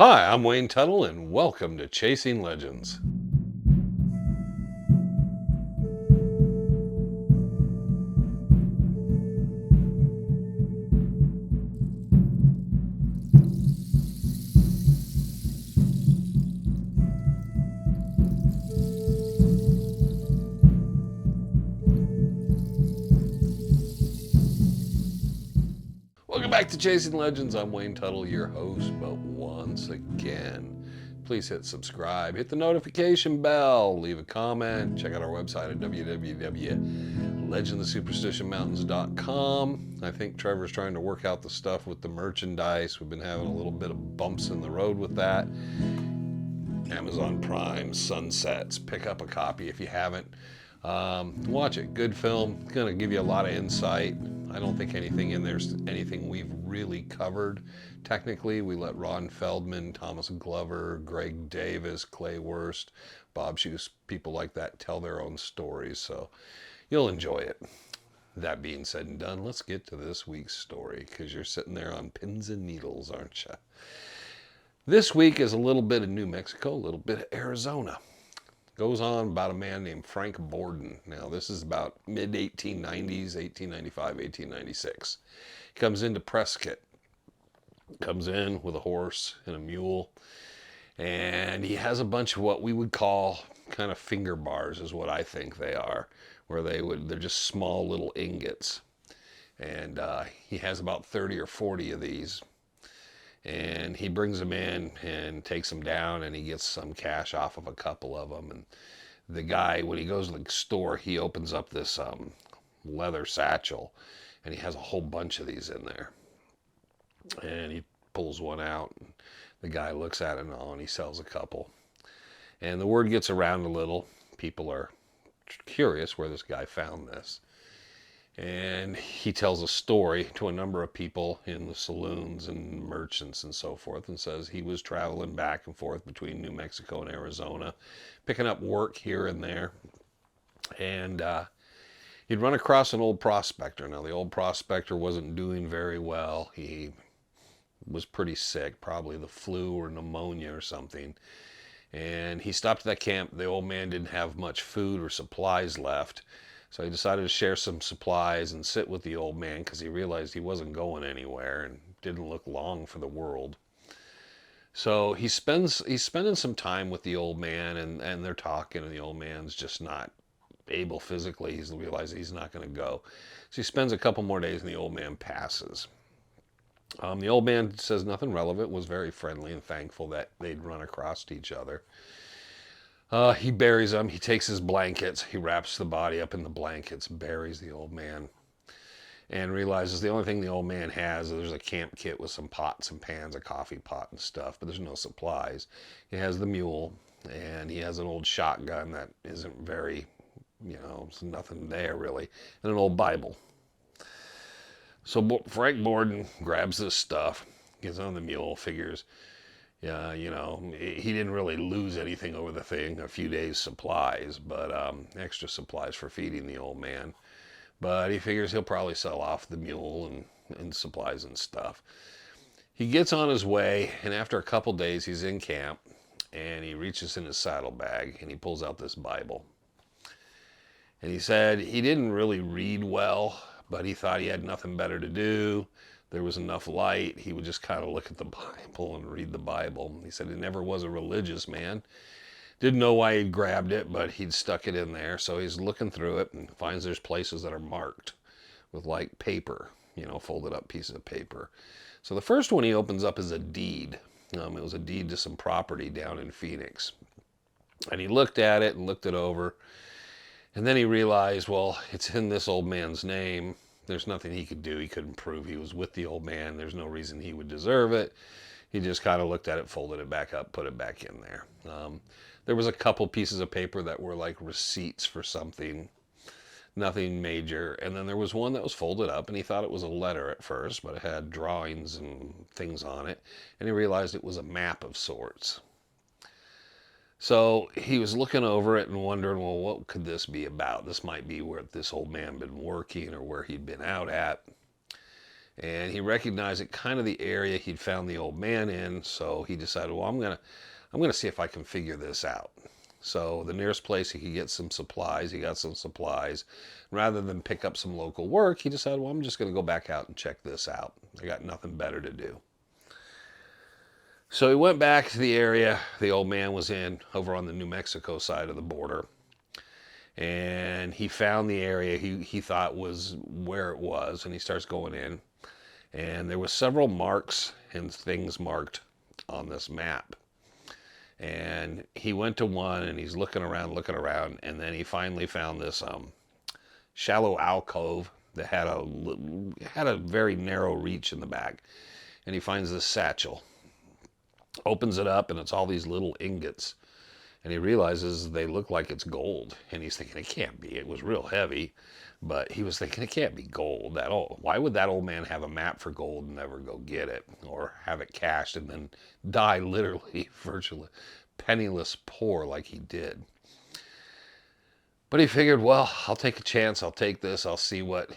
Hi, I'm Wayne Tuttle, and welcome to Chasing Legends. Welcome back to Chasing Legends. I'm Wayne Tuttle, your host, but once again, please hit subscribe, hit the notification bell, leave a comment, check out our website at www.legendthesuperstitionmountains.com. I think Trevor's trying to work out the stuff with the merchandise. We've been having a little bit of bumps in the road with that. Amazon Prime, Sunsets. Pick up a copy if you haven't. Watch it. Good film. It's going to give you a lot of insight. I don't think anything in there's anything we've really covered. Technically, we let Ron Feldman, Thomas Glover, Greg Davis, Clay Wurst, Bob Shoes, people like that tell their own stories. So you'll enjoy it. That being said and done, let's get to this week's story because you're sitting there on pins and needles, aren't you? This week is a little bit of New Mexico, a little bit of Arizona. Goes on about a man named Frank Borden. Now, this is about mid-1890s, 1895, 1896. He comes into Prescott. Comes in with a horse and a mule. And he has a bunch of what we would call kind of finger bars is what I think they are. Where they're just small little ingots. And he has about 30 or 40 of these. And he brings them in and takes them down, and he gets some cash off of a couple of them. And the guy, when he goes to the store, he opens up this leather satchel, and he has a whole bunch of these in there. And he pulls one out, and the guy looks at it and all, and he sells a couple. And the word gets around a little. People are curious where this guy found this. And he tells a story to a number of people in the saloons and merchants and so forth, and says he was traveling back and forth between New Mexico and Arizona, picking up work here and there. And he'd run across an old prospector. Now, the old prospector wasn't doing very well. He was pretty sick, probably the flu or pneumonia or something. And he stopped at that camp. The old man didn't have much food or supplies left. So he decided to share some supplies and sit with the old man because he realized he wasn't going anywhere and didn't look long for the world. So he's spending some time with the old man, and they're talking, and the old man's just not able physically. He's realized he's not going to go. So he spends a couple more days, and the old man passes. The old man says nothing relevant, was very friendly and thankful that they'd run across each other. He buries him. He takes his blankets. He wraps the body up in the blankets, buries the old man, and realizes the only thing the old man has is there's a camp kit with some pots and pans, a coffee pot and stuff, but there's no supplies. He has the mule, and he has an old shotgun that isn't very, there's nothing there really, and an old Bible. So Frank Borden grabs this stuff, gets on the mule, figures, yeah, he didn't really lose anything over the thing, a few days' supplies, but extra supplies for feeding the old man. But he figures he'll probably sell off the mule and supplies and stuff. He gets on his way, and after a couple days, he's in camp, and he reaches in his saddlebag, and he pulls out this Bible. And he said he didn't really read well, but he thought he had nothing better to do. There was enough light, he would just kind of look at the Bible and read the Bible. He said he never was a religious man. Didn't know why he'd grabbed it, but he'd stuck it in there. So he's looking through it and finds there's places that are marked with like paper, folded up pieces of paper. So the first one he opens up is a deed. It was a deed to some property down in Phoenix. And he looked at it and looked it over. And then he realized, well, it's in this old man's name. There's nothing he could do. He couldn't prove he was with the old man. There's no reason he would deserve it. He just kind of looked at it, folded it back up, put it back in there. There was a couple pieces of paper that were like receipts for something, nothing major. And then there was one that was folded up, and he thought it was a letter at first, but it had drawings and things on it. And he realized it was a map of sorts. So he was looking over it and wondering, well, what could this be about? This might be where this old man had been working or where he'd been out at. And he recognized it kind of the area he'd found the old man in, so he decided, well, I'm gonna see if I can figure this out. So the nearest place he could get some supplies, he got some supplies. Rather than pick up some local work, he decided, well, I'm just gonna go back out and check this out. I got nothing better to do. So he went back to the area the old man was in, over on the New Mexico side of the border. And he found the area he thought was where it was, and he starts going in. And there was several marks and things marked on this map. And he went to one, and he's looking around, and then he finally found this shallow alcove that had a very narrow reach in the back. And he finds this satchel, opens it up, and it's all these little ingots. And he realizes they look like it's gold. And he's thinking, it can't be. It was real heavy. But he was thinking, it can't be gold. Why would that old man have a map for gold and never go get it? Or have it cached and then die literally, virtually, penniless poor like he did? But he figured, well, I'll take a chance. I'll take this. I'll see what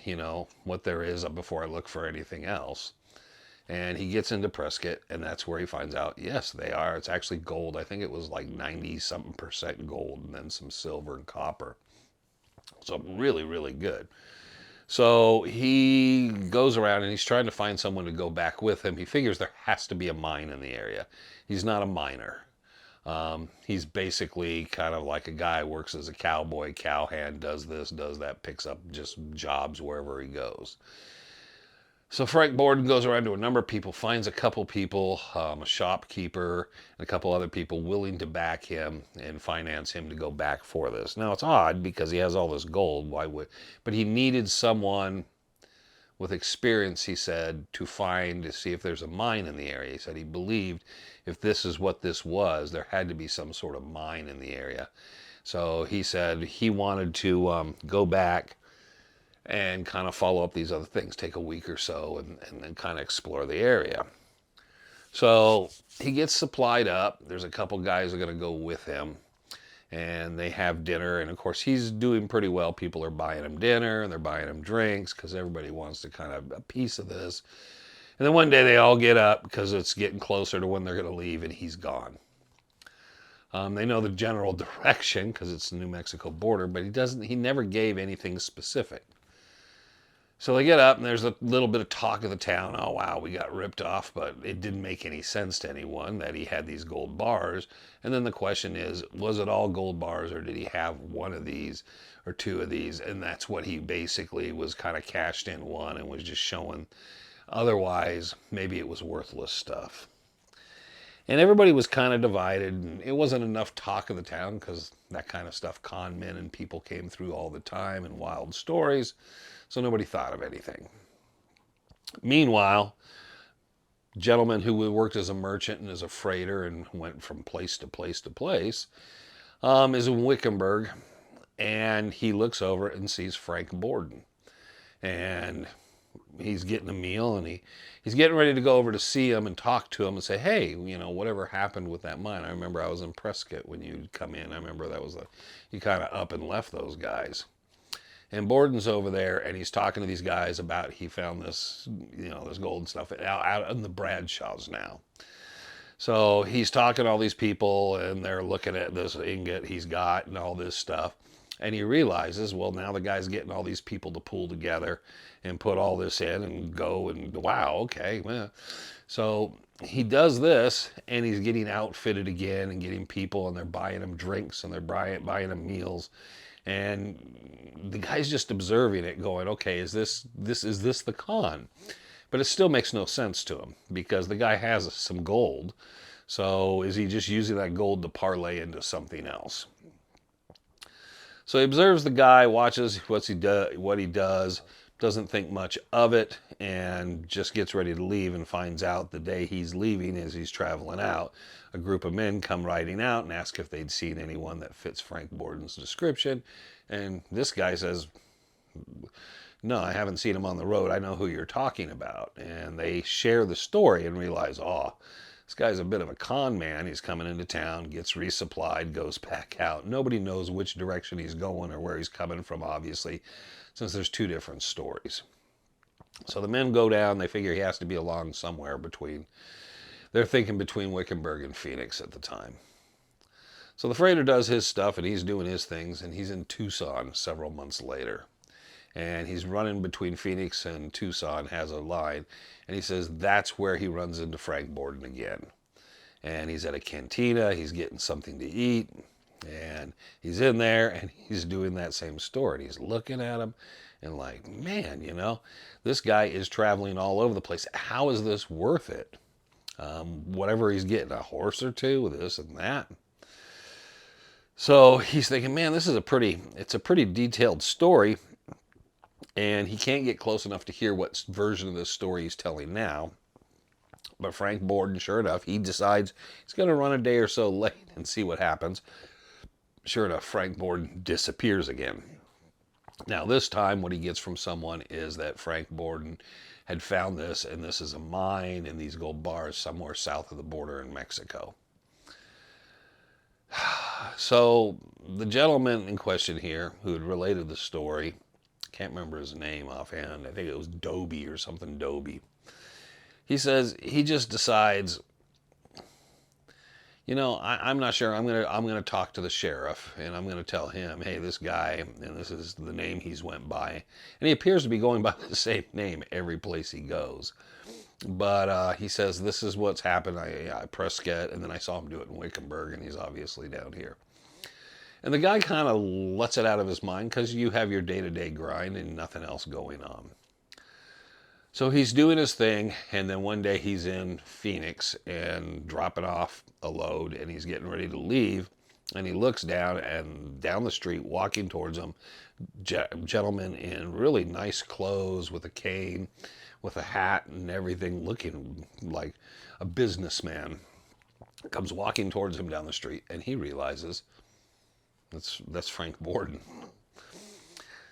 there is before I look for anything else. And he gets into Prescott, and that's where he finds out, yes, they are. It's actually gold. I think it was like 90-something% gold, and then some silver and copper. So really, really good. So he goes around, and he's trying to find someone to go back with him. He figures there has to be a mine in the area. He's not a miner. He's basically kind of like a guy who works as a cowboy, cowhand, does this, does that, picks up just jobs wherever he goes. So Frank Borden goes around to a number of people, finds a couple people, a shopkeeper, and a couple other people willing to back him and finance him to go back for this. Now, it's odd because he has all this gold. But he needed someone with experience, he said, to see if there's a mine in the area. He said he believed if this is what this was, there had to be some sort of mine in the area. So he said he wanted to go back and kind of follow up these other things, take a week or so, and then kind of explore the area. So he gets supplied up. There's a couple guys that are going to go with him, and they have dinner. And of course, he's doing pretty well. People are buying him dinner, and they're buying him drinks because everybody wants to kind of a piece of this. And then one day they all get up because it's getting closer to when they're going to leave, and he's gone. They know the general direction because it's the New Mexico border, but he never gave anything specific. So they get up, and there's a little bit of talk of the town. Oh, wow, we got ripped off, but it didn't make any sense to anyone that he had these gold bars. And then the question is, was it all gold bars, or did he have one of these or two of these? And that's what he basically was kind of cashed in one and was just showing. Otherwise, maybe it was worthless stuff. And everybody was kind of divided, and it wasn't enough talk of the town because that kind of stuff, con men and people came through all the time and wild stories. So nobody thought of anything. Meanwhile, a gentleman who worked as a merchant and as a freighter and went from place to place to place is in Wickenburg, and he looks over and sees Frank Borden. And he's getting a meal, and he's getting ready to go over to see him and talk to him and say, hey, whatever happened with that mine? I remember I was in Prescott when you come in. I remember you kind of up and left those guys. And Borden's over there, and he's talking to these guys about he found this, this gold and stuff out in the Bradshaws now. So he's talking to all these people, and they're looking at this ingot he's got and all this stuff. And he realizes, well, now the guy's getting all these people to pull together and put all this in and go, and wow, okay. Well. So he does this, and he's getting outfitted again and getting people, and they're buying him drinks, and they're buying him meals. And the guy's just observing it going, okay, is this the con? But it still makes no sense to him because the guy has some gold. So is he just using that gold to parlay into something else? So he observes the guy, watches what he does, doesn't think much of it, and just gets ready to leave and finds out the day he's leaving, as he's traveling out, a group of men come riding out and ask if they'd seen anyone that fits Frank Borden's description. And this guy says, no, I haven't seen him on the road. I know who you're talking about. And they share the story and realize, this guy's a bit of a con man. He's coming into town, gets resupplied, goes back out. Nobody knows which direction he's going or where he's coming from, obviously, since there's two different stories. So the men go down. They figure he has to be along somewhere between, they're thinking between Wickenburg and Phoenix at the time. So the freighter does his stuff, and he's doing his things, and he's in Tucson several months later. And he's running between Phoenix and Tucson, has a line, and he says that's where he runs into Frank Borden again. And he's at a cantina, he's getting something to eat, and he's in there, and he's doing that same story. And he's looking at him, and like, man, you know, this guy is traveling all over the place. How is this worth it? Whatever he's getting, a horse or two, this and that. So he's thinking, man, it's a pretty detailed story, and he can't get close enough to hear what version of this story he's telling now. But Frank Borden, sure enough, he decides he's going to run a day or so late and see what happens. Sure enough, Frank Borden disappears again. Now, this time, what he gets from someone is that Frank Borden had found this, and this is a mine in these gold bars somewhere south of the border in Mexico. So the gentleman in question here, who had related the story, can't remember his name offhand. I think it was Doby or something Doby. He says he just decides, you know, I'm not sure. I'm gonna talk to the sheriff, and I'm gonna tell him, hey, this guy, and this is the name he's went by, and he appears to be going by the same name every place he goes. But he says this is what's happened. I Prescott, and then I saw him do it in Wickenburg, and he's obviously down here. And the guy kind of lets it out of his mind because you have your day-to-day grind and nothing else going on. So he's doing his thing, and then one day he's in Phoenix and dropping off a load, and he's getting ready to leave, and he looks down, and down the street, walking towards him, gentleman in really nice clothes with a cane, with a hat and everything, looking like a businessman, comes walking towards him down the street, and he realizes that's Frank Borden.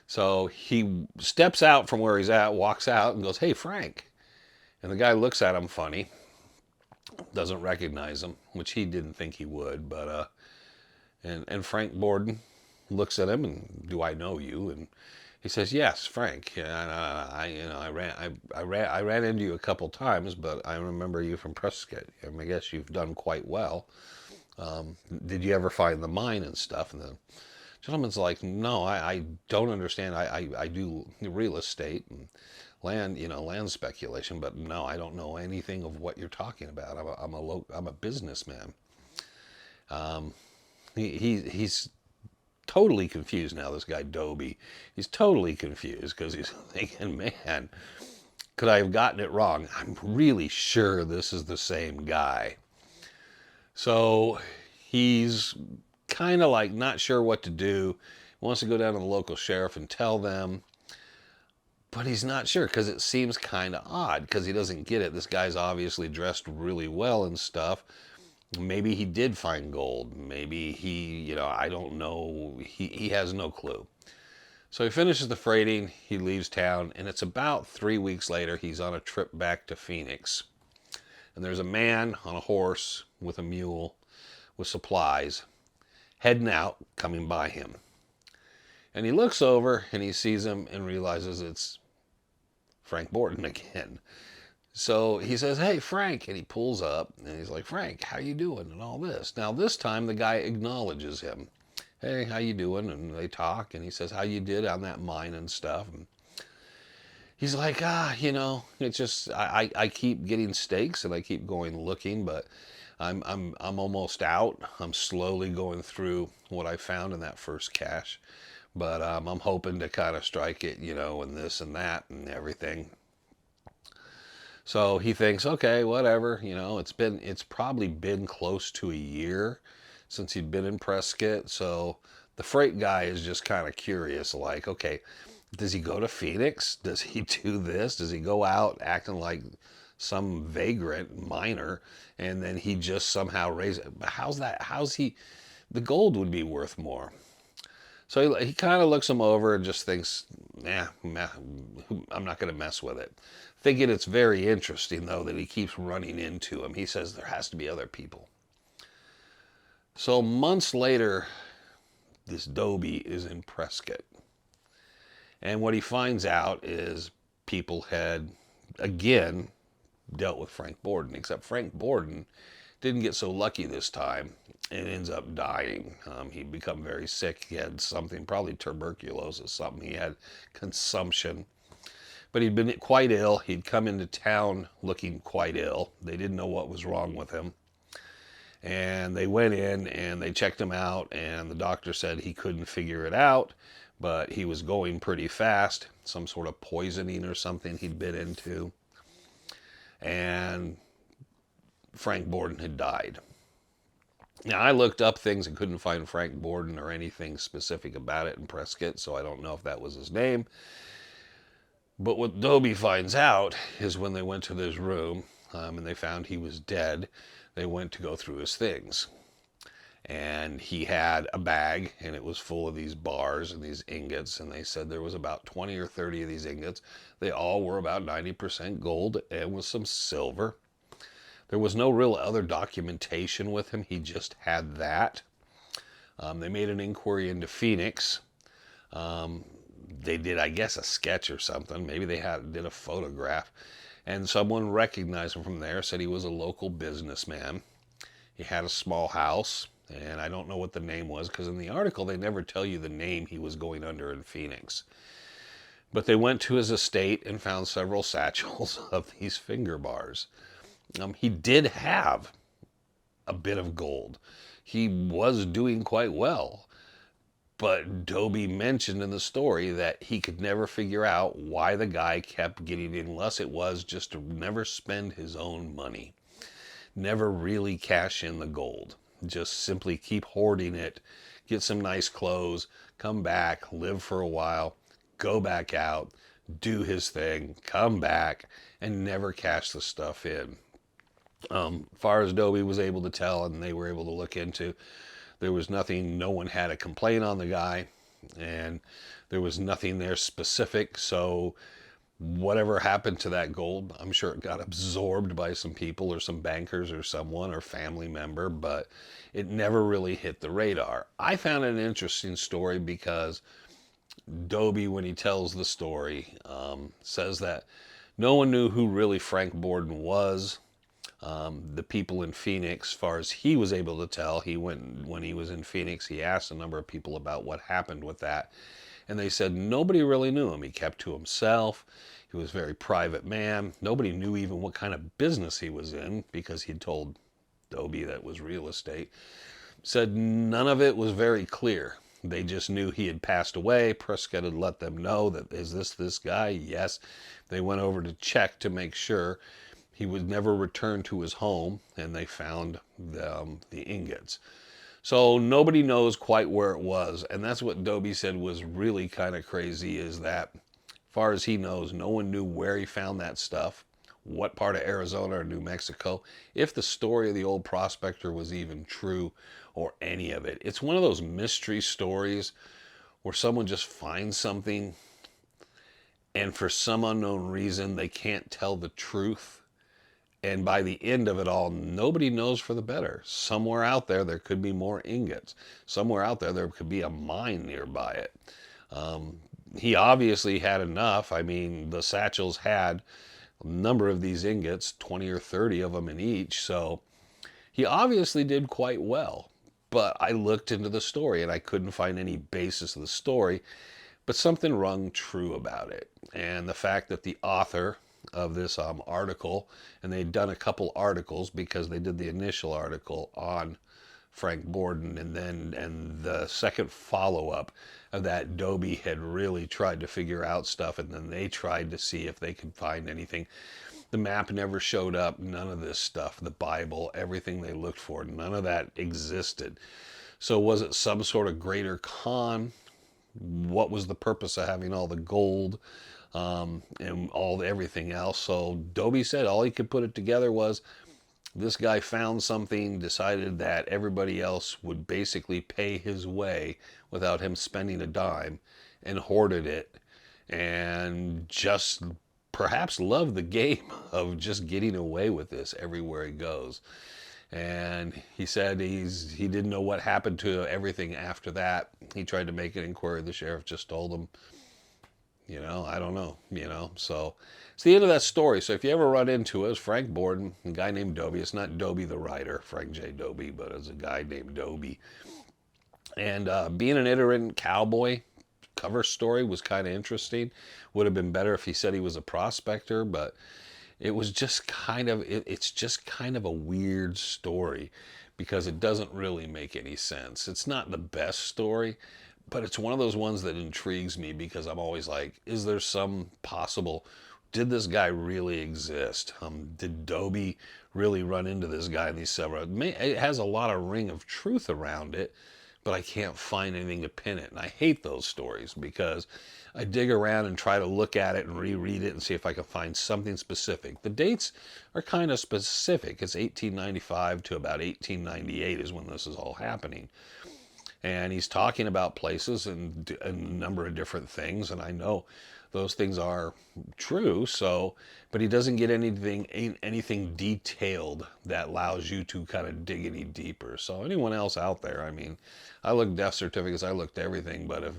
So he steps out from where he's at, walks out, and goes, hey, Frank. And the guy looks at him funny, doesn't recognize him, which he didn't think he would. But and Frank Borden looks at him and, do I know you? And he says, yes, Frank. I ran into you a couple times, but I remember you from Prescott. I guess you've done quite well. Did you ever find the mine and stuff? And the gentleman's like, no, I don't understand. I do real estate and land speculation, but no, I don't know anything of what you're talking about. I'm a businessman. He's totally confused now, this guy Doby. He's totally confused because he's thinking, man, could I have gotten it wrong? I'm really sure this is the same guy. So he's kind of like not sure what to do. He wants to go down to the local sheriff and tell them, but he's not sure because it seems kind of odd because he doesn't get it. This guy's obviously dressed really well and stuff. Maybe he did find gold. Maybe he, I don't know. He has no clue. So he finishes the freighting, he leaves town, and it's about 3 weeks later, he's on a trip back to Phoenix. And there's a man on a horse with a mule with supplies heading out, coming by him. And he looks over and he sees him and realizes it's Frank Borden again. So he says, hey, Frank, and he pulls up and he's like, Frank, how you doing? And all this. Now this time the guy acknowledges him. Hey, how you doing? And they talk and he says, how you did on that mine and stuff. And he's like, it's just, I keep getting stakes and I keep going looking, but I'm almost out. I'm slowly going through what I found in that first cache, but I'm hoping to kind of strike it, and this and that and everything. So he thinks, okay, whatever, it's probably been close to a year since he'd been in Prescott. So the freight guy is just kind of curious, like, okay, does he go to Phoenix? Does he do this? Does he go out acting like some vagrant miner, and then he just somehow raise it? How's that? The gold would be worth more. So he kind of looks him over and just thinks, I'm not going to mess with it. Thinking it's very interesting, though, that he keeps running into him. He says there has to be other people. So months later, this Doby is in Prescott. And what he finds out is people had, again, dealt with Frank Borden, except Frank Borden didn't get so lucky this time and ends up dying. He'd become very sick. He had something, probably tuberculosis, something. He had consumption. But he'd been quite ill. He'd come into town looking quite ill. They didn't know what was wrong with him. And they went in and they checked him out, and the doctor said he couldn't figure it out, but he was going pretty fast. Some sort of poisoning or something he'd been into. And Frank Borden had died. Now, I looked up things and couldn't find Frank Borden or anything specific about it in Prescott, so I don't know if that was his name. But what Dobie finds out is when they went to this room and they found he was dead, they went to go through his things. And he had a bag, and it was full of these bars and these ingots, and they said there was about 20 or 30 of these ingots. They all were about 90% gold and with some silver. There was no real other documentation with him. He just had that. They made an inquiry into Phoenix. They did, I guess, a sketch or something. Maybe they did a photograph. And someone recognized him from there, said he was a local businessman. He had a small house, and I don't know what the name was, because in the article they never tell you the name he was going under in Phoenix. But they went to his estate and found several satchels of these finger bars. He did have a bit of gold. He was doing quite well. But Dobie mentioned in the story that he could never figure out why the guy kept getting it, unless it was just to never spend his own money. Never really cash in the gold. Just simply keep hoarding it, get some nice clothes, come back, live for a while, go back out, do his thing, come back, and never cash the stuff in. Far as Dobie was able to tell and they were able to look into, there was nothing, no one had a complaint on the guy, and there was nothing there specific. So whatever happened to that gold, I'm sure it got absorbed by some people or some bankers or someone or family member, but it never really hit the radar. I found it an interesting story because Dobie, when he tells the story, says that no one knew who really Frank Borden was. The people in Phoenix, as far as he was able to tell, when he was in Phoenix, he asked a number of people about what happened with that. And they said nobody really knew him. He kept to himself. He was a very private man. Nobody knew even what kind of business he was in, because he'd told Dobie that it was real estate. Said none of it was very clear. They just knew he had passed away. Prescott had let them know that, is this guy? Yes. They went over to check to make sure. He would never return to his home, and they found the ingots. So nobody knows quite where it was, and that's what Dobie said was really kind of crazy, is that, as far as he knows, no one knew where he found that stuff, what part of Arizona or New Mexico, if the story of the old prospector was even true, or any of it. It's one of those mystery stories where someone just finds something, and for some unknown reason, they can't tell the truth. And by the end of it all, nobody knows for the better. Somewhere out there, there could be more ingots. Somewhere out there, there could be a mine nearby it. He obviously had enough. I mean, the satchels had a number of these ingots, 20 or 30 of them in each. So he obviously did quite well. But I looked into the story, and I couldn't find any basis of the story. But something rung true about it. And the fact that the author of this article, and they'd done a couple articles, because they did the initial article on Frank Borden, and the second follow-up of that, Dobie had really tried to figure out stuff, and then they tried to see if they could find anything. The map never showed up, none of this stuff, the Bible, everything they looked for, none of that existed. So was it some sort of greater con? What was the purpose of having all the gold? And everything else. So Dobie said all he could put it together was, this guy found something, decided that everybody else would basically pay his way without him spending a dime, and hoarded it, and just perhaps loved the game of just getting away with this everywhere he goes. And he said he didn't know what happened to everything after that. He tried to make an inquiry. The sheriff just told him, I don't know, So it's the end of that story. So if you ever run into us, Frank Borden, a guy named Dobie. It's not Dobie the writer, Frank J. Dobie, but it's a guy named Dobie. And being an itinerant cowboy cover story was kind of interesting. Would have been better if he said he was a prospector, but it was just it's just kind of a weird story because it doesn't really make any sense. It's not the best story, but it's one of those ones that intrigues me because I'm always like, is there some possible, did this guy really exist? Did Dobie really run into this guy in these several, it has a lot of ring of truth around it, but I can't find anything to pin it. And I hate those stories because I dig around and try to look at it and reread it and see if I can find something specific. The dates are kind of specific. It's 1895 to about 1898 is when this is all happening. And he's talking about places and a number of different things. And I know those things are true. But he doesn't get anything detailed that allows you to kind of dig any deeper. So anyone else out there, I mean, I looked death certificates, I looked everything. But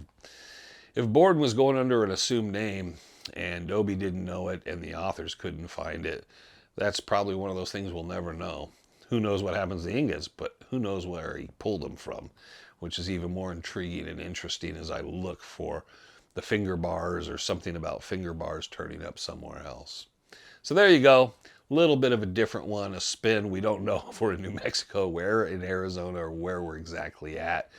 if Borden was going under an assumed name and Dobie didn't know it and the authors couldn't find it, that's probably one of those things we'll never know. Who knows what happens to the ingots, but who knows where he pulled them from, which is even more intriguing and interesting as I look for the finger bars or something about finger bars turning up somewhere else. So there you go. A little bit of a different one, a spin. We don't know if we're in New Mexico, where in Arizona, or where we're exactly at.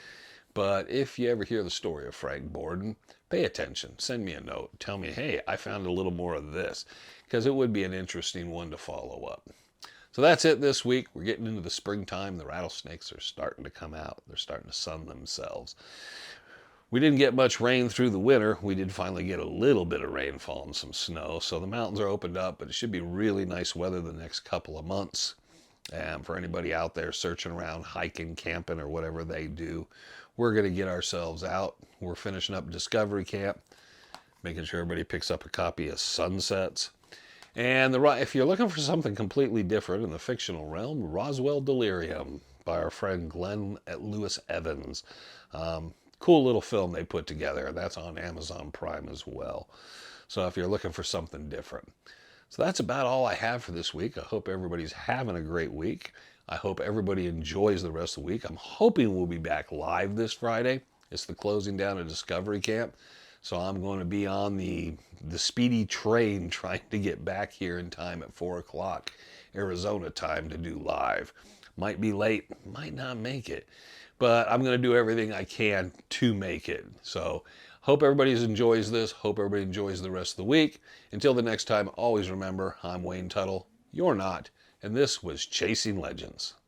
But if you ever hear the story of Frank Borden, pay attention. Send me a note. Tell me, hey, I found a little more of this, because it would be an interesting one to follow up. So that's it this week. We're getting into the springtime. The rattlesnakes are starting to come out. They're starting to sun themselves. We didn't get much rain through the winter. We did finally get a little bit of rainfall and some snow. So the mountains are opened up, but it should be really nice weather the next couple of months. And for anybody out there searching around, hiking, camping, or whatever they do, we're going to get ourselves out. We're finishing up Discovery Camp, making sure everybody picks up a copy of Sunsets. And if you're looking for something completely different in the fictional realm, Roswell Delirium by our friend Glenn Lewis Evans. Cool little film they put together. That's on Amazon Prime as well. So if you're looking for something different. So that's about all I have for this week. I hope everybody's having a great week. I hope everybody enjoys the rest of the week. I'm hoping we'll be back live this Friday. It's the closing down of Discovery Camp. So I'm going to be on the speedy train trying to get back here in time at 4 o'clock Arizona time to do live. Might be late, might not make it. But I'm going to do everything I can to make it. So hope everybody enjoys this. Hope everybody enjoys the rest of the week. Until the next time, always remember, I'm Wayne Tuttle. You're not. And this was Chasing Legends.